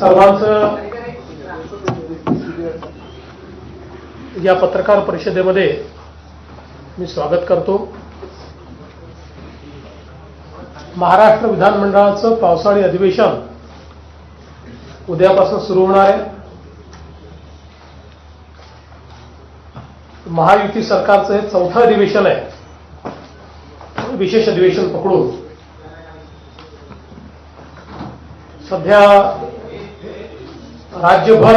सर्वांचं या पत्रकार परिषदेमध्ये मी स्वागत करतो। महाराष्ट्र विधानमंडळाचं पावसाळी अधिवेशन उद्यापासून सुरू होणार आहे। महायुती सरकारचं हे चौथं अधिवेशन आहे, विशेष अधिवेशन पकडून। सध्या राज्यभर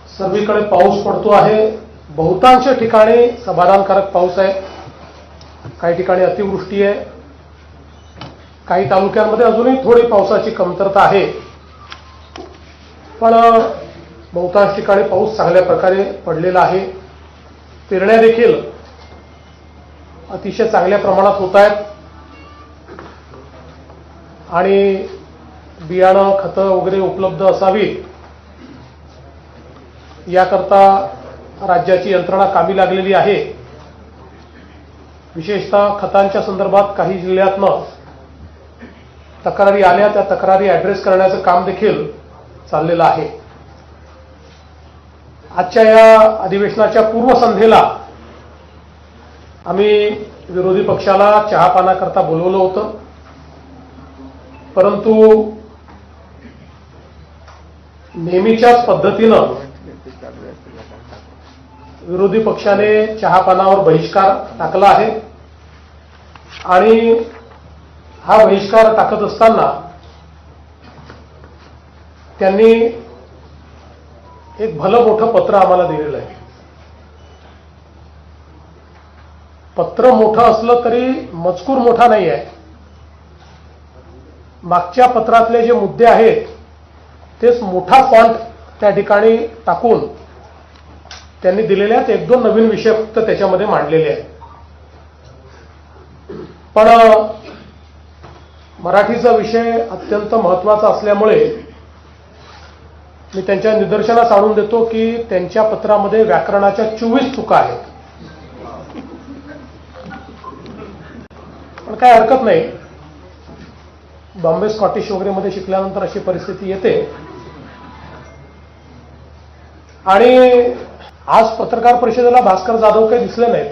सर्वीकडे पाऊस पडतो आहे। बहुतांश ठिकाणी समाधानकारक पाऊस आहे, काही ठिकाणी अतिवृष्टी आहे, काही तालुक्यांमध्ये अजूनही थोडी पावसाची कमतरता आहे, पण बहुतांश ठिकाणी पाऊस चांगल्या प्रकारे पडलेला आहे। पेरण्या देखील अतिशय चांगल्या प्रमाणात होत आहेत आणि बियाणं खतं वगैरे उपलब्ध असावीत याकरता राज्याची यंत्रणा कामी लागलेली आहे। विशेषतः खतांच्या संदर्भात काही जिल्ह्यातनं तक्रारी आल्या, त्या तक्रारी ॲड्रेस करण्याचं काम देखील चाललेलं आहे। आजच्या या अधिवेशनाच्या पूर्वसंध्येला आम्ही विरोधी पक्षाला चहापानाकरता बोलवलं होतं, परंतु नेहमीच्याच पद्धतीनं विरोधी पक्षाने चहापानावर बहिष्कार टाकला आहे आणि हा बहिष्कार टाकत असताना त्यांनी एक भलं मोठं पत्र आम्हाला दिलेलं आहे। पत्र मोठं असलं तरी मजकूर मोठा नाही आहे। मागच्या पत्रातले जे मुद्दे आहेत तेच मोठा फॉन्ट त्या ठिकाणी टाकून त्यांनी दिलेले आहेत। एक दोन नवीन विषय फक्त त्याच्यामध्ये मांडलेले आहेत, पण मराठीचा विषय अत्यंत महत्त्वाचा असल्यामुळे मी त्यांच्या निदर्शनास आणून देतो की त्यांच्या पत्रामध्ये व्याकरणाच्या 24 चुका आहेत, पण काय हरकत नाही। बॉम्बे स्कॉटिश वगैरे मध्ये शिकल्यानंतर अशी परिस्थिती येते। आणि आज पत्रकार परिषदेला भास्कर जाधव काही दिसले नाहीत।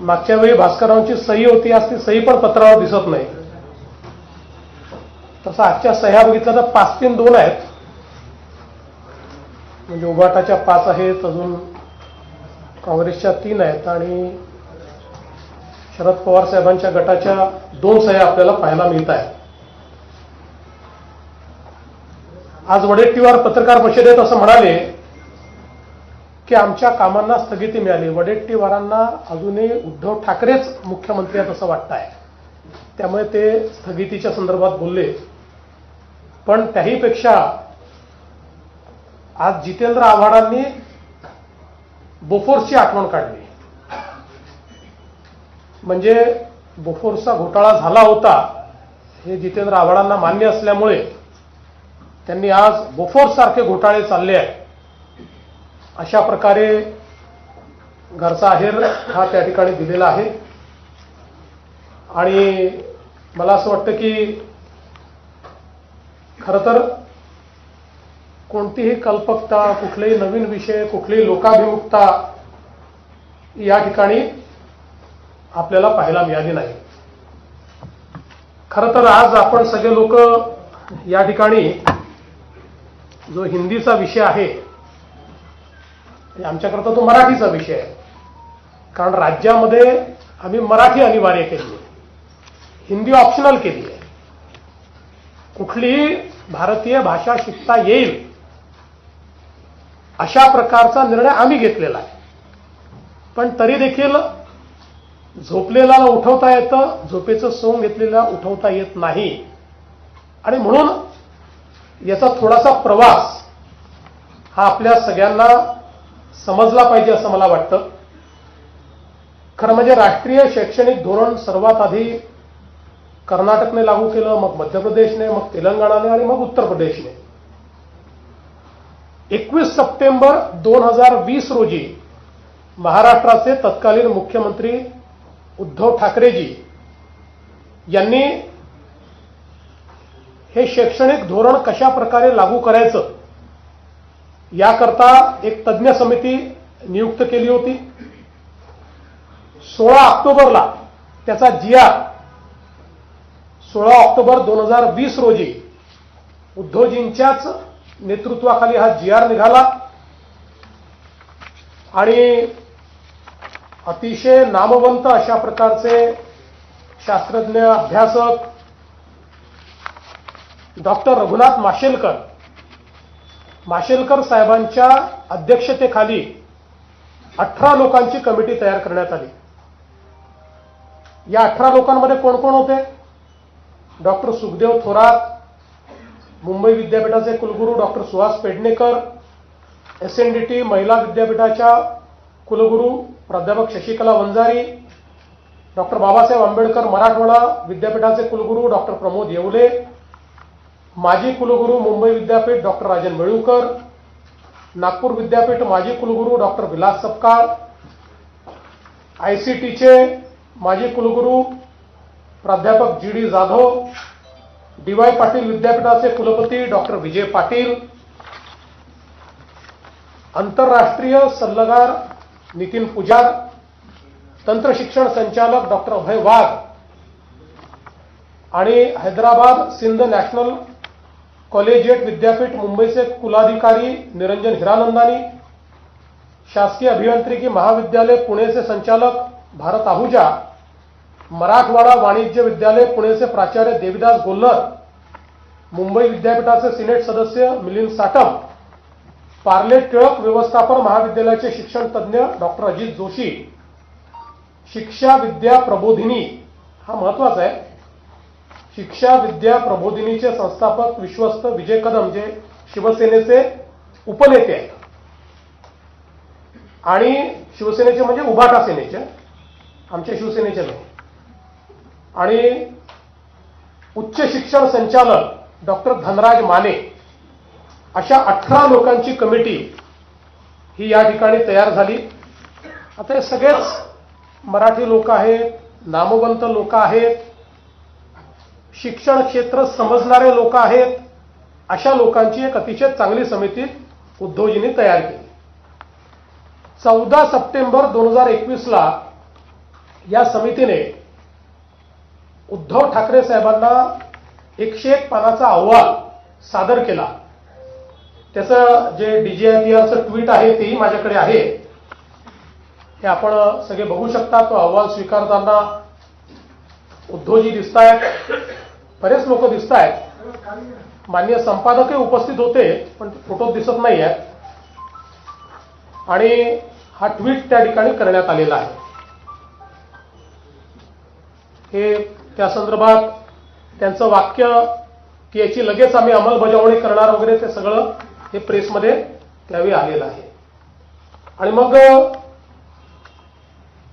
मागच्या वेळी भास्कररावांची सही होती, आज ती सही पण पत्रावर दिसत नाही। तसं आजच्या सह्या बघितल्या तर 5-3-2 आहेत, म्हणजे उभाटाच्या 5 आहेत, अजून काँग्रेसच्या 3 आहेत आणि शरद पवार साहेबांच्या गटाच्या 2 सह्या आपल्याला पाहायला मिळत आहेत। आज वडेट्टीवार पत्रकार परिषदेत असं म्हणाले की आमच्या कामांना स्थगिती मिळाली। वडेट्टीवारांना अजूनही उद्धव ठाकरेच मुख्यमंत्री आहेत असं वाटत आहे, त्यामुळे ते स्थगितीच्या संदर्भात बोलले। पण त्याहीपेक्षा आज जितेंद्र आव्हाडांनी बोफोर्सची आठवण काढली। म्हणजे बोफोर्सचा घोटाळा झाला होता हे जितेंद्र आव्हाडांना मान्य असल्यामुळे त्यांनी आज बोफोर्स सारखे घोटाळे चालले आहेत अशा प्रकारे घरचा आहेर हा त्या ठिकाणी दिलेला आहे। आणि मला असं वाटतं की खरं तर कोणतीही कल्पकता, कुठलेही नवीन विषय, कुठलीही लोकाभिमुखता या ठिकाणी आपल्याला पाहायला मिळाली नाही। खरं तर आज आपण सगळे लोक या ठिकाणी जो हिंदीचा विषय आहे, आमच्याकरता तो मराठीचा विषय आहे, कारण राज्यामध्ये आम्ही मराठी अनिवार्य केली आहे, हिंदी ऑप्शनल केली आहे। कुठलीही भारतीय भाषा शिकता येईल अशा प्रकारचा निर्णय आम्ही घेतलेला आहे। पण तरी देखील झोपलेला उठवता येतं, झोपेचं सोंग घेतलेला उठवता येत नाही, आणि म्हणून याचा थोडासा प्रवास हा आपल्या सगळ्यांना समजला पाहिजे असं मला वाटतं। खरं म्हणजे राष्ट्रीय शैक्षणिक धोरण सर्वात आधी कर्नाटकने लागू केलं, मग मध्य प्रदेशने, मग तेलंगणाने आणि मग उत्तर प्रदेशने। 21 सप्टेंबर 2020 रोजी महाराष्ट्राचे तत्कालीन मुख्यमंत्री उद्धव ठाकरेजी यांनी हे शैक्षणिक धोरण कशा प्रकारे लागू करायचं याकरता एक तज्ज्ञ समिती नियुक्त केली होती. 16 ऑक्टोबरला त्याचा GR 16 ऑक्टोबर 2020 रोजी उद्धवजींच्याच नेतृत्वाखाली हा GR निघाला आणि अतिशय नामवंत अशा प्रकारचे शास्त्रज्ञ अभ्यासक डॉक्टर रघुनाथ माशेलकर साहेबांच्या अध्यक्षतेखाली 18 लोकांची कमिटी तयार करण्यात आली. या 18 लोकांमध्ये कोण कोण होते? डॉक्टर सुखदेव थोरात, मुंबई विद्यापीठाचे कुलगुरू डॉक्टर सुहास पेडणेकर, SNDT महिला विद्यापीठाच्या कुलगुरू प्राध्यापक शशिकला वंजारी, डॉक्टर बाबासाहेब आंबेडकर मराठवाडा विद्यापीठाचे कुलगुरू डॉक्टर प्रमोद येवले, माजी कुलगुरू मुंबई विद्यापीठ डॉक्टर राजन वेळुकर, नागपूर विद्यापीठ माजी कुलगुरू डॉक्टर विलास सपकाळ, ICTचे माजी कुलगुरू प्राध्यापक GD जाधव, DY पाटील विद्यापीठाचे कुलपती डॉक्टर विजय पाटील, आंतरराष्ट्रीय सल्लागार नितीन पुजार, तंत्रशिक्षण संचालक डॉक्टर अभय वाघ आणि हैदराबाद सिंध नॅशनल कॉलेजिएट विद्यापीठ मुंबईचे कुलाधिकारी निरंजन हिरानंदानी, शासकीय अभियांत्रिकी महाविद्यालय पुणेचे संचालक भारत आहुजा, मराठवाडा वाणिज्य विद्यालय पुणेचे प्राचार्य देविदास गोल्हर, मुंबई विद्यापीठाचे सिनेट सदस्य मिलिंद साटम, पार्ले टिळक व्यवस्थापन महाविद्यालयाचे शिक्षण तज्ज्ञ डॉक्टर अजित जोशी, शिक्षा विद्या प्रबोधिनी हा महत्वाचा आहे, शिक्षा विद्या प्रबोधिनीचे संस्थापक विश्वस्त विजय कदम जे शिवसेनेचे उपनेते आहेत आणि शिवसेनेचे म्हणजे उभाटा सेनेचे, आमच्या शिवसेनेचे नाही, आणि उच्च शिक्षण संचालक डॉक्टर धनराज माने, अशा 18 लोकांची कमिटी ही या ठिकाणी तयार झाली. आता हे सगळेच मराठी लोक आहेत, नामवंत लोक आहेत, शिक्षण क्षेत्र समजणारे लोक आहेत. अशा लोकांची एक अतिशय चांगली समिती उद्धवजींनी तयार केली. 14 सप्टेंबर 2021 या समितीने उद्धव ठाकरे साहेबांना 101 पानाचा अहवाल सादर केला. त्याचं जे DGIPRचं ट्विट आहे तेही माझ्याकडे आहे, हे आपण सगळे बघू शकता. तो अहवाल स्वीकारताना उद्धवजी दिसत आहेत, बरेच लोक दिसत आहेत, माननीय संपादकही उपस्थित होते पण फोटो दिसत नाही आहेत, आणि हा ट्विट त्या ठिकाणी करण्यात आलेला आहे. हे त्या संदर्भात त्यांचं वाक्य की याची लगेच आम्ही अंमलबजावणी करणार वगैरे ते सगळं हे प्रेसमध्ये त्यावेळी आलेलं आहे. आणि मग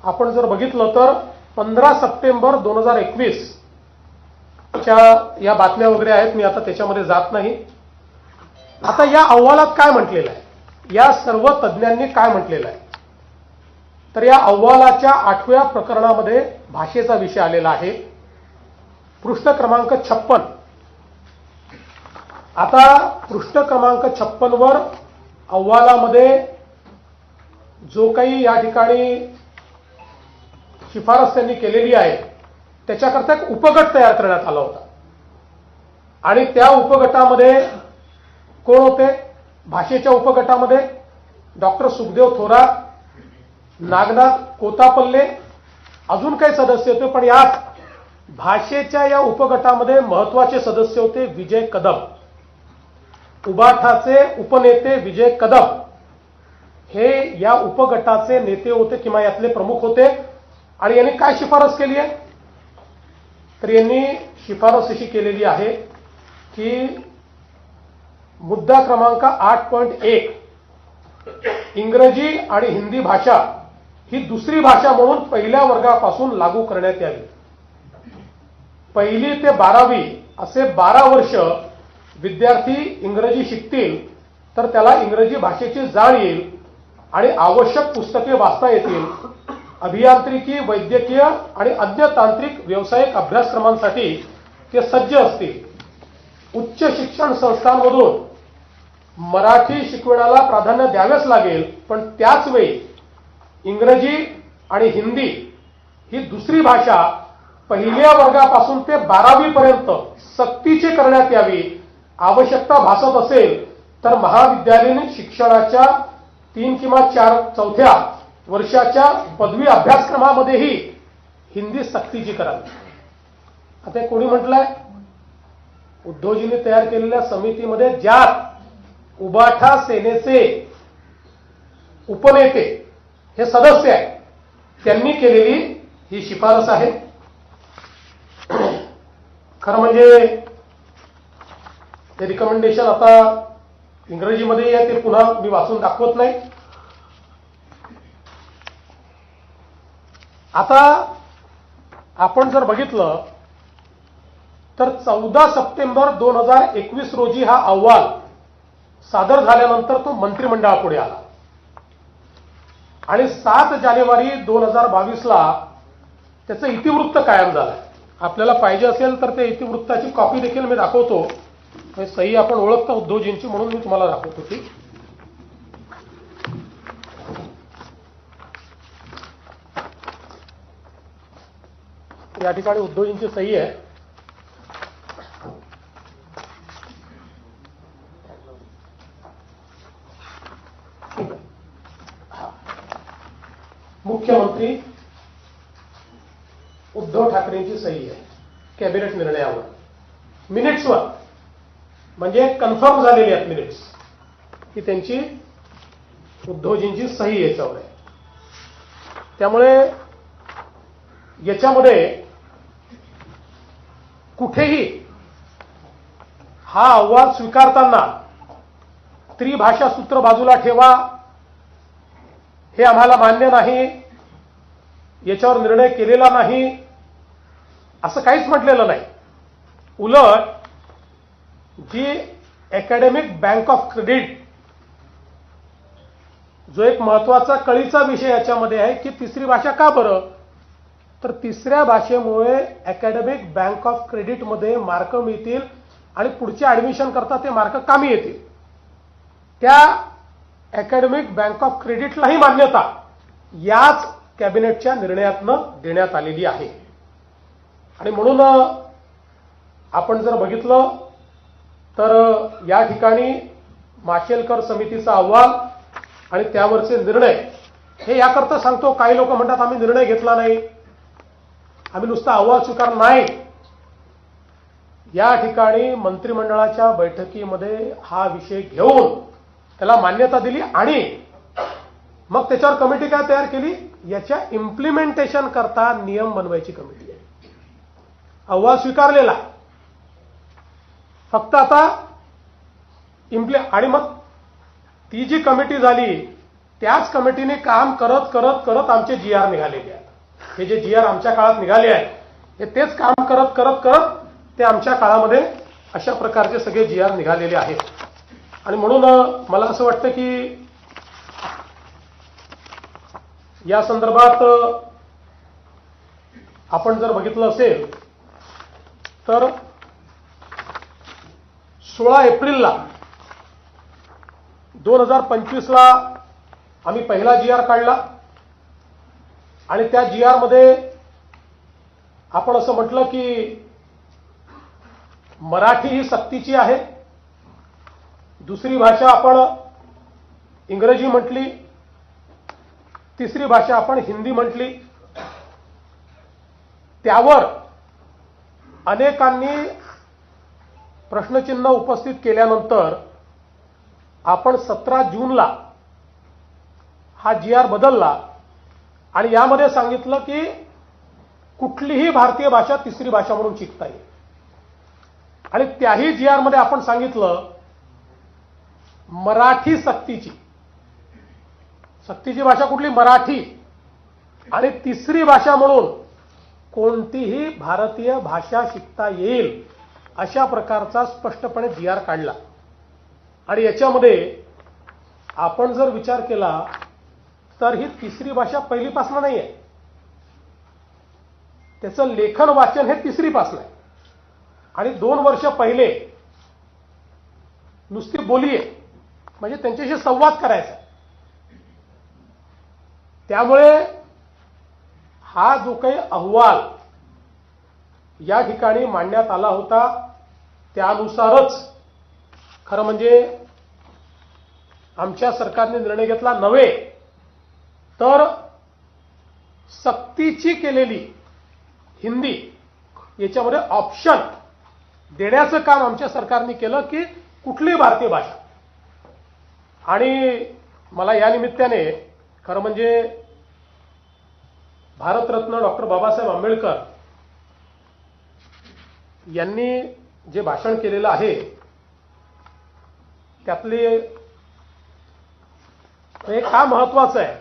आपण जर बघितलं तर 15 सप्टेंबर 2021 च्या या बातम्या वगैरे आहेत, मी आता त्याच्यामध्ये जात नाही. आता या अहवालात काय म्हटलेलं आहे, या सर्व तज्ज्ञांनी काय म्हटलेलं आहे, तर या अहवालाच्या 8व्या प्रकरणामध्ये भाषेचा विषय आलेला आहे, पृष्ठ क्रमांक 56. आता पृष्ठ क्रमांक 56 वर अहवालामध्ये जो काही या ठिकाणी शिफारस त्यांनी केलेली आहे त्याच्याकरता एक उपगट तयार करण्यात आला होता, आणि त्या उपगटामध्ये कोण होते? भाषेच्या उपगटामध्ये डॉक्टर सुखदेव थोरात, नागनाथ कोतापल्ले, अजून काही सदस्य होते, पण या भाषेच्या या उपगटामध्ये महत्वाचे सदस्य होते विजय कदम, उबाठाचे उपनेते विजय कदम हे या उपगटाचे नेते होते किंवा यातले प्रमुख होते. आणि यांनी काय शिफारस केली आहे, तर यांनी शिफारस अशी केलेली आहे की मुद्दा क्रमांक 8.1 इंग्रजी आणि हिंदी भाषा ही दुसरी भाषा म्हणून पहिल्या वर्गापासून लागू करण्यात यावी. 1ली ते 12वी असे 12 वर्ष विद्यार्थी इंग्रजी शिकतील तर त्याला इंग्रजी भाषेची जाण येईल आणि आवश्यक पुस्तके वाचता येतील. अभियांत्रिकी, वैद्यकीय आणि अन्य तांत्रिक व्यावसायिक अभ्यासक्रमांसाठी ते सज्ज असतील. उच्च शिक्षण संस्थांमधून मराठी शिकवण्याला प्राधान्य द्यावेच लागेल, पण त्याच वेळी इंग्रजी आणि हिंदी ही दुसरी भाषा पहिल्या वर्गापासून ते 12वी पर्यंत सक्तीची करण्यात यावी. आवश्यकता भासत असेल तर महाविद्यालयीन शिक्षणाच्या 3 किंवा 4 चौथ्या वर्षाच्या पदवी अभ्यासक्रमामध्येही हिंदी सक्तीची करावी. आता कोणी म्हटलंय, उद्धवजींनी तयार केलेल्या समितीमध्ये ज्यात उबाठा सेनेचे उपनेते हे सदस्य आहेत, त्यांनी केलेली ही शिफारस आहे. खरं म्हणजे ते रिकमेंडेशन आता इंग्रजीमध्ये आहे, ते पुन्हा मी वाचून दाखवत नाही. आता आपण जर बघितलं तर 14 सप्टेंबर 2021 रोजी हा अहवाल सादर झाल्यानंतर तो मंत्रिमंडळापुढे आला आणि 7 जानेवारी 2022 ला त्याचं इतिवृत्त कायम झालं. आपल्याला पाहिजे असेल तर ते इतिवृत्ताची कॉपी देखील मी दाखवतो. सही आपण ओळखता उद्धवजींची, म्हणून मी तुम्हाला दाखवतो ती. या ठिकाणी उद्धवजींची सही आहे. मुख्यमंत्री उद्धव ठाकरेंची सही आहे कॅबिनेट निर्णयावर, मिनिट्सवर, म्हणजे कन्फर्म झालेली आहेत मिनिट्स, की त्यांची उद्धवजींची सही याच्यावर आहे. त्यामुळे याच्यामध्ये कुठेही हा अहवाल स्वीकारताना त्रिभाषा सूत्र बाजूला ठेवा, हे आम्हाला मान्य नाही, याच्यावर निर्णय केलेला नाही, असं काहीच म्हटलेलं नाही. उलट जी अकॅडमिक बँक ऑफ क्रेडिट, जो एक महत्वाचा कळीचा विषय याच्यामध्ये आहे की तिसरी भाषा का बरं, तर तिसऱ्या भाषेमुळे अकॅडमिक बँक ऑफ क्रेडिटमध्ये मार्क मिळतील आणि पुढच्या ऍडमिशन करता ते मार्क कामी येतील. त्या अकॅडमिक बँक ऑफ क्रेडिटलाही मान्यता याच कॅबिनेटच्या निर्णयातनं देण्यात आलेली आहे. आणि म्हणून आपण जर बघितलं तर या ठिकाणी माशेलकर समितीचा अहवाल आणि त्यावरचे निर्णय हे याकरता सांगतो. काही लोक म्हणतात आम्ही निर्णय घेतला नाही, आम्ही नुसता अहवाल स्वीकार नाही. या ठिकाणी मंत्रिमंडळाच्या बैठकीमध्ये हा विषय घेऊन त्याला मान्यता दिली आणि मग त्याच्यावर कमिटी काय तयार केली, याच्या इम्प्लिमेंटेशन करता नियम बनवायची कमिटी आहे. अहवाल स्वीकारलेला, फक्त आता आणि मग ती जी कमिटी झाली त्याच कमिटीने काम करत करत करत आमचे GR निघालेले आहेत. हे जे GR आमच्या काळात निघाले आहेत हे तेच काम करत करत करत ते आमच्या काळामध्ये अशा प्रकारचे सगळे GR निघालेले आहेत. आणि म्हणून मला असं वाटतं की या संदर्भात आपण जर बघितलं असेल तर 16 एप्रिलला 2025 ला आम्ही पहिला GR काढला आणि त्या GR मध्ये आपण असं म्हटलं की मराठी ही सक्तीची आहे, दुसरी भाषा आपण इंग्रजी म्हटली, तिसरी भाषा आपण हिंदी म्हटली. त्यावर अनेकांनी प्रश्नचिन्ह उपस्थित केल्यानंतर आपण 17 जूनला हा GR बदलला आणि यामध्ये सांगितलं की कुठलीही भारतीय भाषा तिसरी भाषा म्हणून शिकता येईल. आणि त्याही GR मध्ये आपण सांगितलं मराठी सक्तीची भाषा कुठली, मराठी, आणि तिसरी भाषा म्हणून कोणतीही भारतीय भाषा शिकता येईल अशा प्रकारचा स्पष्टपणे GR काढला. आणि याच्यामध्ये आपण जर विचार केला तर ही तिसरी भाषा पहिलीपासून नाही आहे, त्याचं लेखन वाचन हे तिसरीपासून आहे. आणि 2 वर्ष पहिले नुसती बोली आहे, म्हणजे त्यांच्याशी संवाद करायचा. त्यामुळे हा जो काही अहवाल या ठिकाणी मांडण्यात आला होता त्यानुसारच खरं म्हणजे आमच्या सरकारने निर्णय घेतला नव्हे तर सक्तीची केलेली हिंदी याच्यामध्ये ऑप्शन देण्याचं काम आमच्या सरकारने केलं की कुठलीही भारतीय भाषा. आणि मला या निमित्ताने खरं म्हणजे भारतरत्न डॉक्टर बाबासाहेब आंबेडकर यांनी जे भाषण केलेलं आहे त्यातले हे का महत्वाचं आहे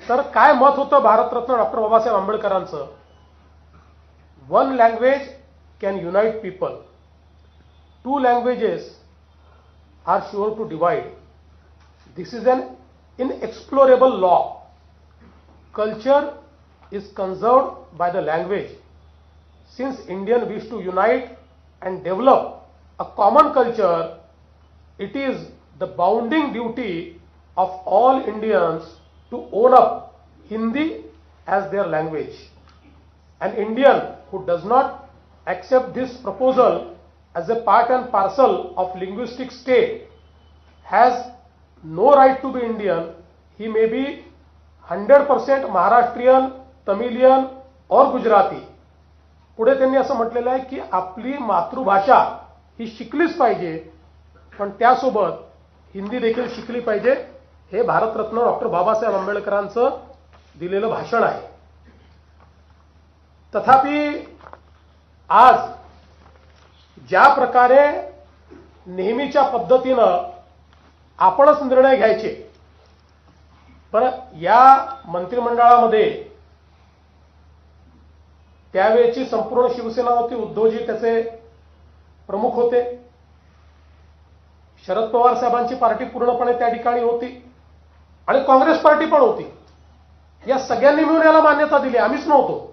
तर काय मत होतं भारतरत्न डॉक्टर बाबासाहेब आंबेडकरांचं, one language can unite people, two languages are sure to divide, this is an inexplorable law, culture is conserved by the language. Since Indians wish to unite and develop a common culture, it is the bounden duty of all Indians to own up Hindi as their language. An Indian who does not accept this proposal as a part and parcel of linguistic state has no right to be Indian. He may be 100% Maharashtrian, Tamilian और गुजराती. पुढे त्यांनी असं म्हटलेलं आहे की आपली मातृभाषा ही शिकलीच पाहिजे पण त्यासोबत हिंदी देखील शिकली पाहिजे. हे भारतरत्न डॉक्टर बाबासाहेब आंबेडकरांचं दिलेलं भाषण आहे. तथापि आज ज्या प्रकारे नेहमीच्या पद्धतीनं आपणच निर्णय घ्यायचे, पण या मंत्रिमंडळामध्ये त्यावेळची संपूर्ण शिवसेना होती, उद्धवजी त्याचे प्रमुख होते, शरद पवार साहेबांची पार्टी पूर्णपणे त्या ठिकाणी होती आणि काँग्रेस पार्टी पण होती. या सगळ्यांनी मिळून याला मान्यता दिली, आम्हीच नव्हतो.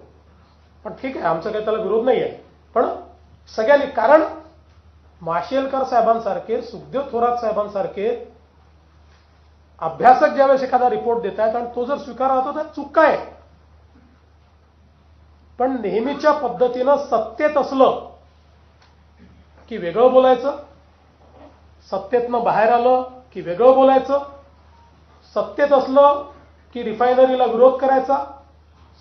पण ठीक आहे, आमचा काही त्याला विरोध नाही आहे, पण सगळ्यांनी, कारण माशेलकर साहेबांसारखे, सुखदेव थोरात साहेबांसारखे अभ्यासक ज्यावेळेस एखादा रिपोर्ट देत आहेत आणि तो जर स्वीकार होतो तर चूक काय. पण नेहमीच्या पद्धतीनं सत्तेत असलं की वेगळं बोलायचं, सत्तेतनं बाहेर आलं की वेगळं बोलायचं, सत्तेत असलं की रिफायनरीला विरोध करायचा,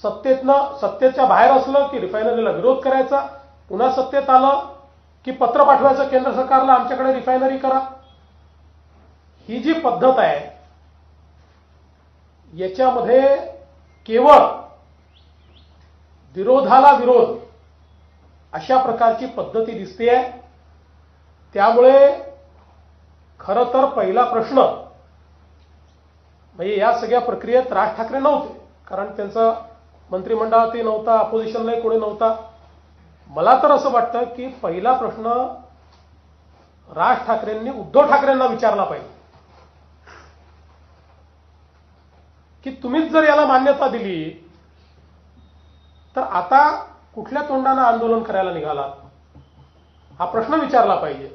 सत्तेच्या बाहेर असलं की रिफायनरीला विरोध करायचा, पुन्हा सत्तेत आलं की पत्र पाठवायचं केंद्र सरकारला आमच्याकडे रिफायनरी करा. ही जी पद्धत आहे याच्यामध्ये केवळ विरोधाला विरोध अशा प्रकारची पद्धती दिसते आहे. त्यामुळे खरं तर पहिला प्रश्न म्हणजे या सगळ्या प्रक्रियेत राज ठाकरे नव्हते, कारण त्यांचा मंत्रिमंडळातही नव्हता, अपोजिशनलाही कोणी नव्हता. मला तर असं वाटतं की पहिला प्रश्न राज ठाकरेंनी उद्धव ठाकरेंना विचारला पाहिजे की तुम्हीच जर याला मान्यता दिली तर आता कुठल्या तोंडानं आंदोलन करायला निघाला, हा प्रश्न विचारला पाहिजे.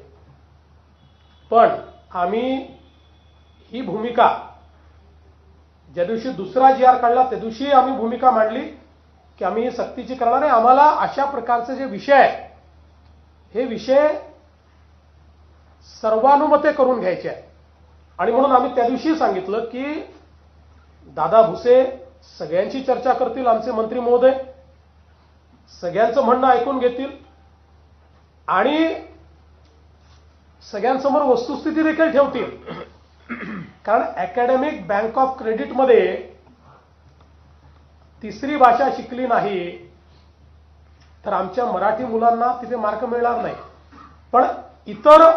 पण आम्ही ही भूमिका ज्या दिवशी दुसरा GR काढला त्या दिवशी आम्ही भूमिका मांडली की आम्ही सक्तीची करणार नाही. आम्हाला अशा प्रकारचे जे विषय आहे हे विषय सर्वानुमते करून घ्यायचे आहे. आणि म्हणून आम्ही त्या दिवशी सांगितलं की दादा भुसे सगळ्यांची चर्चा करतील, आमचे मंत्री महोदय सगळ्यांचं म्हणणं ऐकून घेतील आणि सगळ्यांसमोर वस्तुस्थिती देखील ठेवतील. कारण अकॅडमिक बँक ऑफ क्रेडिटमध्ये तिसरी भाषा शिकली नाही तर आमच्या मराठी मुलांना तिथे मार्क मिळणार नाही. पण इतर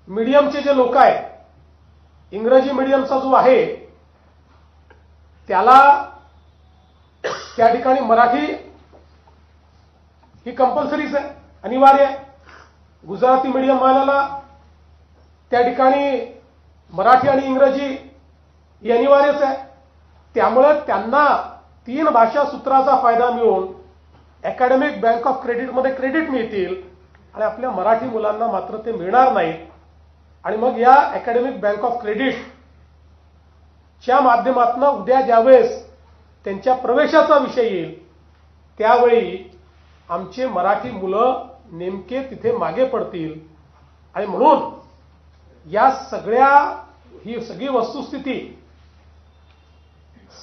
मीडियमचे जे लोक आहेत, इंग्रजी मीडियमचा जो आहे त्याला त्या ठिकाणी मराठी ही कंपल्सरीच आहे, अनिवार्य आहे. गुजराती मीडियम वाल्याला त्या ठिकाणी मराठी आणि इंग्रजी ही अनिवार्यच आहे. त्यामुळे त्यांना 3 भाषा सूत्राचा फायदा मिळून अकॅडमिक बँक ऑफ क्रेडिटमध्ये क्रेडिट मिळतील आणि आपल्या मराठी मुलांना मात्र ते मिळणार नाहीत. आणि मग या अकॅडमिक बँक ऑफ क्रेडिट च्या माध्यमातून उद्या ज्यावेळेस त्यांच्या प्रवेशाचा विषय येईल त्यावेळी आमचे मराठी मुलं नेमके तिथे मागे पडतील. आणि म्हणून या ही सगळी वस्तुस्थिती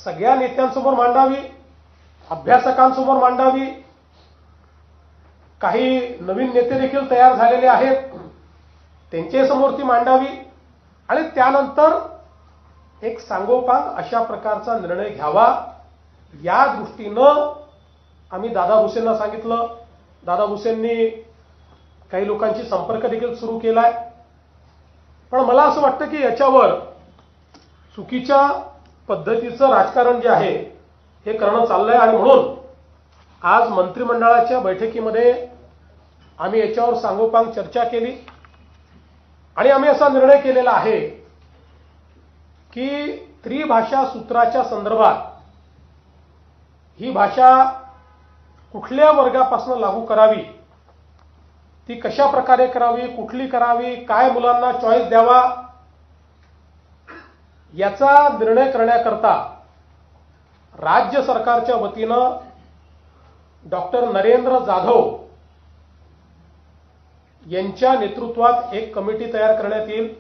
सगळ्या नेत्यांसमोर मांडावी, अभ्यासकांसमोर मांडावी. काही नवीन नेते देखील तयार झालेले आहेत, त्यांच्या समोर ती मांडावी आणि त्यानंतर एक सांगोपांग अशा प्रकारचा निर्णय घ्यावा. या दृष्टीनं आम्ही दादा भुसेंना सांगितलं. दादा भुसेंनी काही लोकांशी संपर्क देखील सुरू केलाय. पण मला असं वाटतं की याच्यावर चुकीच्या पद्धतीचं राजकारण जे आहे हे करणं चाललंय. आणि म्हणून आज मंत्रिमंडळाच्या बैठकीमध्ये आम्ही याच्यावर सांगोपांग चर्चा केली आणि आम्ही असा निर्णय केलेला आहे की त्रिभाषा सूत्राच्या संदर्भात ही भाषा कुठल्या वर्गापासून लागू करावी, ती कशा प्रकारे करावी, कुठली करावी, काय मुलांना चॉईस द्यावा, याचा निर्णय करण्याकरता राज्य सरकारच्या वतीनं डॉक्टर नरेंद्र जाधव यांच्या नेतृत्वात एक कमिटी तयार करण्यात येईल.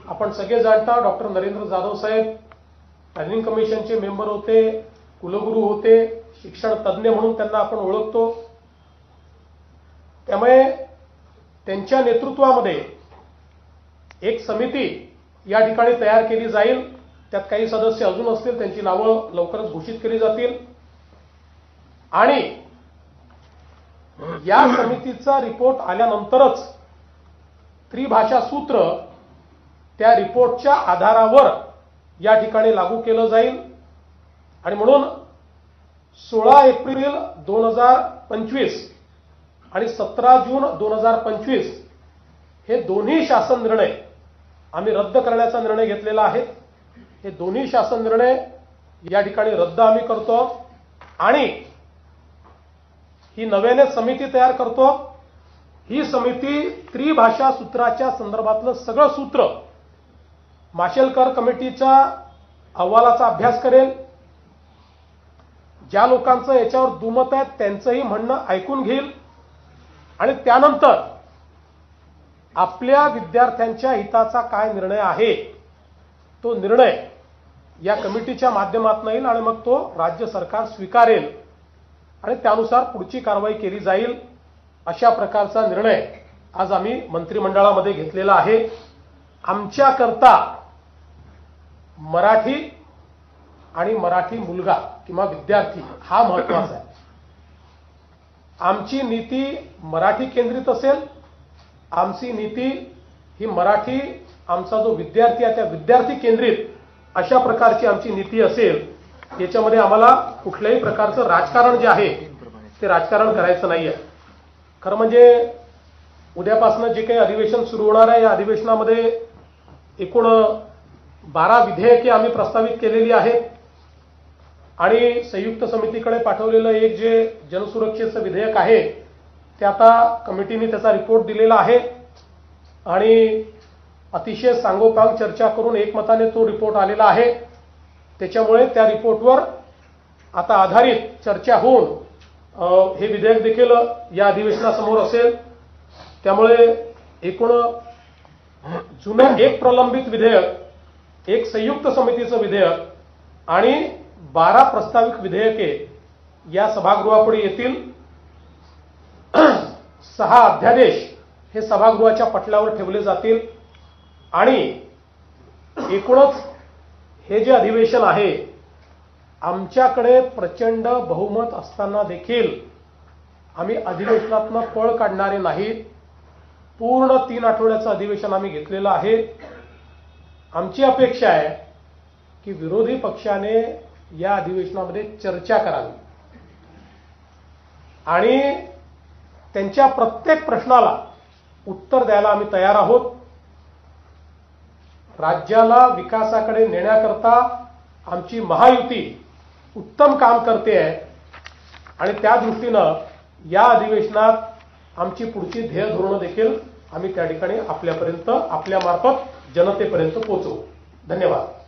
आपण सगळे जाणता डॉक्टर नरेंद्र जाधव साहेब प्लॅनिंग कमिशनचे मेंबर होते, कुलगुरू होते, शिक्षण तज्ज्ञ म्हणून त्यांना आपण ओळखतो. त्यामुळे त्यांच्या नेतृत्वामध्ये एक समिती या ठिकाणी तयार केली जाईल. त्यात काही सदस्य अजून असतील, त्यांची नावं लवकरच घोषित केली जातील. आणि या समितीचा रिपोर्ट आल्यानंतरच त्रिभाषा सूत्र त्या रिपोर्टच्या आधारावर या ठिकाणी लागू केलं जाईल. आणि म्हणून 16 एप्रिल 2025 आणि 17 जून 2025 हे दोन्ही शासन निर्णय आम्ही रद्द करण्याचा निर्णय घेतलेला आहे. हे दोन्ही शासन निर्णय या ठिकाणी रद्द आम्ही करतो आणि ही नव्याने समिती तयार करतो. ही समिती त्रिभाषा सूत्राच्या संदर्भातलं सगळं सूत्र माशेलकर कमिटीच्या अहवालाचा अभ्यास करेल. ज्या लोकांचं याच्यावर दुमत आहे त्यांचंही म्हणणं ऐकून घेईल आणि त्यानंतर आपल्या विद्यार्थ्यांच्या हिताचा काय निर्णय आहे तो निर्णय या कमिटीच्या माध्यमातून येईल आणि मग तो राज्य सरकार स्वीकारेल आणि त्यानुसार पुढची कारवाई केली जाईल. अशा प्रकारचा निर्णय आज आम्ही मंत्रिमंडळामध्ये घेतलेला आहे. आमच्याकरता मराठी आणि मराठी मुलगा किंवा विद्यार्थी हा महत्त्वाचा आहे. आमची नीती मराठी केंद्रित असेल. आमची नीती ही मराठी, आमचा जो विद्यार्थी आहे त्या विद्यार्थी केंद्रित अशा प्रकारची आमची नीती असेल. याच्यामध्ये आम्हाला कुठल्याही प्रकारचं राजकारण जे आहे ते राजकारण करायचं नाहीये. खरं म्हणजे उद्यापासून जे काही अधिवेशन सुरू होणार आहे या अधिवेशनामध्ये एकूण 12 विधेयके आम्ही प्रस्तावित केलेली आहेत आणि संयुक्त समितीकडे पाठवलेलं एक जे जनसुरक्षेचं विधेयक आहे ते आता कमिटीने त्याचा रिपोर्ट दिलेला आहे आणि अतिशय सांगोपांग चर्चा करून एकमताने तो रिपोर्ट आलेला आहे. त्याच्यामुळे त्या रिपोर्टवर आता आधारित चर्चा होऊन हे विधेयक देखील या अधिवेशनासमोर असेल. त्यामुळे एकूण जुनं एक प्रलंबित विधेयक, एक संयुक्त समितीचं विधेयक आणि 12 प्रस्तावित विधेयके या सभागृहापुढे येतील. 6 अध्यादेश हे सभागृहाच्या पटलावर ठेवले जातील आणि एकूणच हे जे अधिवेशन आहे आमच्याकडे प्रचंड बहुमत असताना देखील आम्ही अधिवेशनातनं पळ काढणारे नाहीत. पूर्ण 3 आठवड्याचं अधिवेशन आम्ही घेतलेलं आहे. आमची अपेक्षा आहे की विरोधी पक्षाने या अधिवेशनामध्ये चर्चा करावी आणि त्यांच्या प्रत्येक प्रश्नाला उत्तर द्यायला आम्ही तयार आहोत. राज्याला विकासाकडे नेण्याकरता आमची महायुती उत्तम काम करते आहे आणि त्या दृष्टीनं या अधिवेशनात आमची पुढची ध्येय धोरणं देखील आम्ही त्या ठिकाणी आपल्यापर्यंत आपल्या मार्फत जनतेपर्यंत पोहोचवू. धन्यवाद.